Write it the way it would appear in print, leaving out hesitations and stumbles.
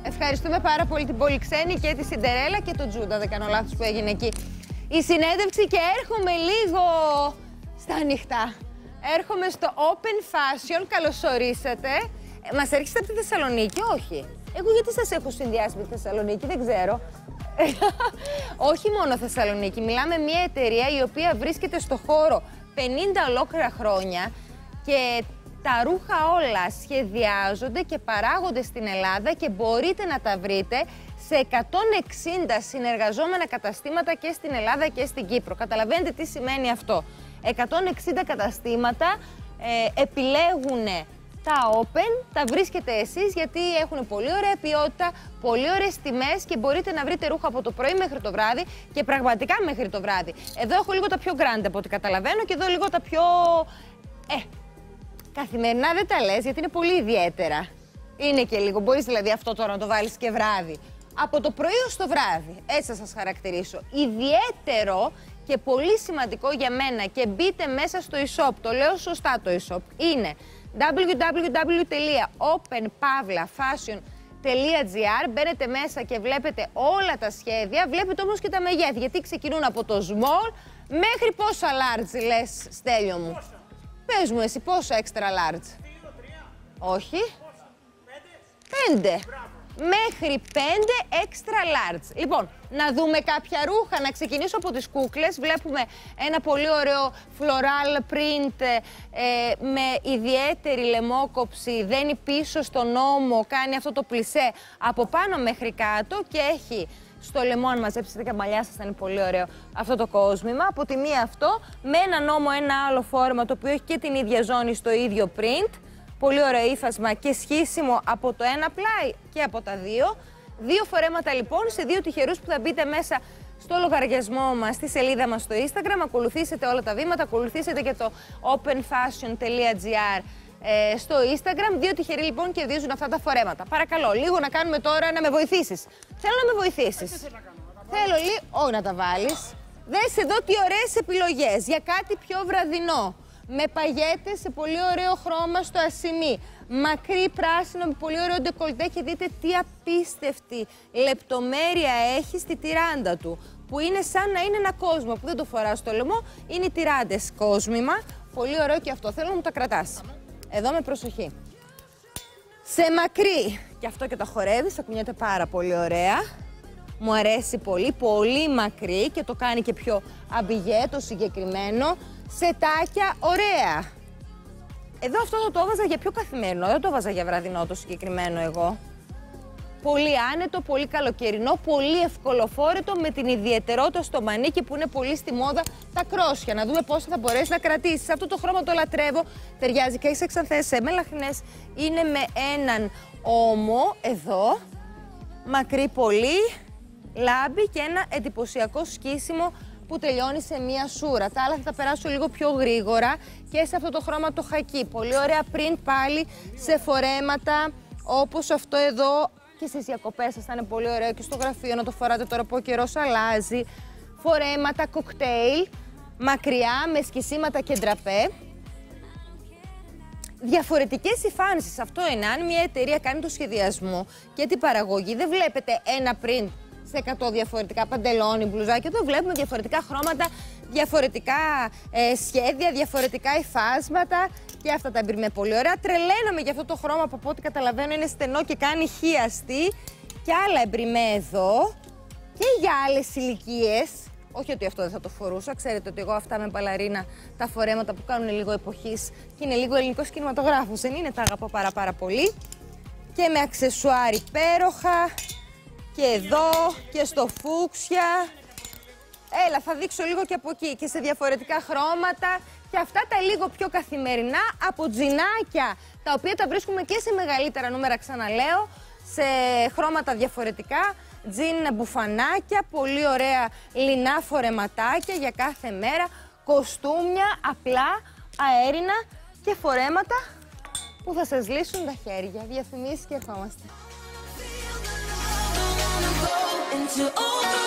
Ευχαριστούμε πάρα πολύ την Πολυξένη και τη Σιντερέλα και τον Τζούντα, δεν κάνω λάθος, που έγινε εκεί η συνέντευξη. Και έρχομαι λίγο στα ανοιχτά. Έρχομαι στο Open Fashion, καλώς ορίσατε. Μας έρχεστε από τη Θεσσαλονίκη, όχι? Εγώ γιατί σας έχω συνδυάσει με τη Θεσσαλονίκη, δεν ξέρω. Όχι μόνο Θεσσαλονίκη, μιλάμε μια εταιρεία η οποία βρίσκεται στο χώρο 50 ολόκληρα χρόνια και τα ρούχα όλα σχεδιάζονται και παράγονται στην Ελλάδα και μπορείτε να τα βρείτε σε 160 συνεργαζόμενα καταστήματα και στην Ελλάδα και στην Κύπρο. Καταλαβαίνετε τι σημαίνει αυτό? 160 καταστήματα επιλέγουν τα Open, τα βρίσκετε εσείς γιατί έχουν πολύ ωραία ποιότητα, πολύ ωραίες τιμές και μπορείτε να βρείτε ρούχα από το πρωί μέχρι το βράδυ και πραγματικά μέχρι το βράδυ. Εδώ έχω λίγο τα πιο grande από ό,τι καταλαβαίνω και εδώ λίγο τα πιο... καθημερινά δεν τα λες γιατί είναι πολύ ιδιαίτερα. Είναι και λίγο, μπορείς δηλαδή αυτό τώρα να το βάλεις και βράδυ. Από το πρωί ως το βράδυ, έτσι θα σας χαρακτηρίσω. Ιδιαίτερο και πολύ σημαντικό για μένα και μπείτε μέσα στο e-shop, το λέω σωστά το e-shop, είναι www.openpavlafashion.gr. Μπαίνετε μέσα και βλέπετε όλα τα σχέδια, βλέπετε όμως και τα μεγέθη, γιατί ξεκινούν από το small μέχρι πόσα large λες, Στέλιο μου? Πόσα? Πες μου εσύ πόσα extra large? 2, 3. Όχι. Πόσα? 5. Μέχρι 5 extra large. Λοιπόν, να δούμε κάποια ρούχα. Να ξεκινήσω από τις κούκλες. Βλέπουμε ένα πολύ ωραίο floral print με ιδιαίτερη λαιμόκοψη. Δένει πίσω στον ώμο, κάνει αυτό το πλισέ από πάνω μέχρι κάτω και έχει στο λαιμό, αν μαζέψετε τα μαλλιά σας θα είναι πολύ ωραίο αυτό το κόσμημα. Από τη μία αυτό, με έναν ώμο ένα άλλο φόρμα το οποίο έχει και την ίδια ζώνη στο ίδιο print. Πολύ ωραίο ύφασμα και σχίσιμο από το ένα πλάι και από τα δύο. Δύο φορέματα λοιπόν σε δύο τυχερούς που θα μπείτε μέσα στο λογαριασμό μας, στη σελίδα μας στο Instagram. Ακολουθήσετε όλα τα βήματα, ακολουθήσετε και το openfashion.gr στο Instagram. Δύο τυχεροί λοιπόν κερδίζουν αυτά τα φορέματα. Παρακαλώ, λίγο να κάνουμε τώρα να με βοηθήσεις. Θέλω να με βοηθήσεις. Θέλω λίγο, όχι να τα βάλεις. Δες εδώ τι ωραίες επιλογές για κάτι πιο βραδινό. Με παγέτες σε πολύ ωραίο χρώμα στο ασημί. Μακρύ πράσινο με πολύ ωραίο ντεκολτέ και δείτε τι απίστευτη λεπτομέρεια έχει στη τυράντα του. Που είναι σαν να είναι ένα κόσμο που δεν το φορά στο λαιμό. Είναι οι τυράντες κόσμημα. Πολύ ωραίο και αυτό. Θέλω να μου τα κρατάς. Εδώ με προσοχή. Σε μακρύ. Και αυτό και το χορεύεις, θα κουνιέται πάρα πολύ ωραία. Μου αρέσει πολύ, πολύ μακρύ και το κάνει και πιο αμπιγέ το συγκεκριμένο. Σετάκια, ωραία. Εδώ αυτό το έβαζα για πιο καθημερινό, δεν το έβαζα για βραδινό το συγκεκριμένο εγώ. Πολύ άνετο, πολύ καλοκαιρινό, πολύ ευκολοφόρετο με την ιδιαιτερότητα στο μανίκι που είναι πολύ στη μόδα τα κρόσια. Να δούμε πώς θα μπορέσει να κρατήσει. Αυτό το χρώμα το λατρεύω, ταιριάζει και σε ξανθές, σε μελαχρινές. Είναι με έναν ώμο εδώ, μακρύ πολύ, λάμπει και ένα εντυπωσιακό σκίσιμο που τελειώνει σε μία σούρα. Τα άλλα θα τα περάσω λίγο πιο γρήγορα και σε αυτό το χρώμα το χακί. Πολύ ωραία print πάλι σε φορέματα όπως αυτό εδώ και στις διακοπές σας θα είναι πολύ ωραίο και στο γραφείο να το φοράτε τώρα που ο καιρός αλλάζει. Φορέματα κοκτέιλ, μακριά με σκισίματα και ντραπέ. Διαφορετικές εμφάνισεις, αυτό είναι. Αν μια εταιρεία κάνει το σχεδιασμό και την παραγωγή, δεν βλέπετε ένα print σε 100 διαφορετικά παντελόνι, μπλουζάκια. Εδώ βλέπουμε διαφορετικά χρώματα, διαφορετικά σχέδια, διαφορετικά υφάσματα και αυτά τα μπριμέ πολύ ωραία. Τρελαίνομαι για αυτό το χρώμα που από ό,τι καταλαβαίνω είναι στενό και κάνει χιαστή. Και άλλα εμπριμέ εδώ και για άλλες ηλικίες. Όχι ότι αυτό δεν θα το φορούσα, ξέρετε ότι εγώ αυτά με μπαλαρίνα, τα φορέματα που κάνουν λίγο εποχής και είναι λίγο ελληνικός κινηματογράφος, δεν είναι, τα αγαπώ πάρα πολύ. Και με αξεσουάρ υπέροχα. Και εδώ και στο φούξια. Έλα, θα δείξω λίγο και από εκεί και σε διαφορετικά χρώματα. Και αυτά τα λίγο πιο καθημερινά από τζινάκια, τα οποία τα βρίσκουμε και σε μεγαλύτερα νούμερα, ξαναλέω, σε χρώματα διαφορετικά. Τζιν μπουφανάκια, πολύ ωραία λινά φορεματάκια για κάθε μέρα. Κοστούμια, απλά, αέρινα και φορέματα που θα σας λύσουν τα χέρια. Διαφημίσεις και ερχόμαστε. Into all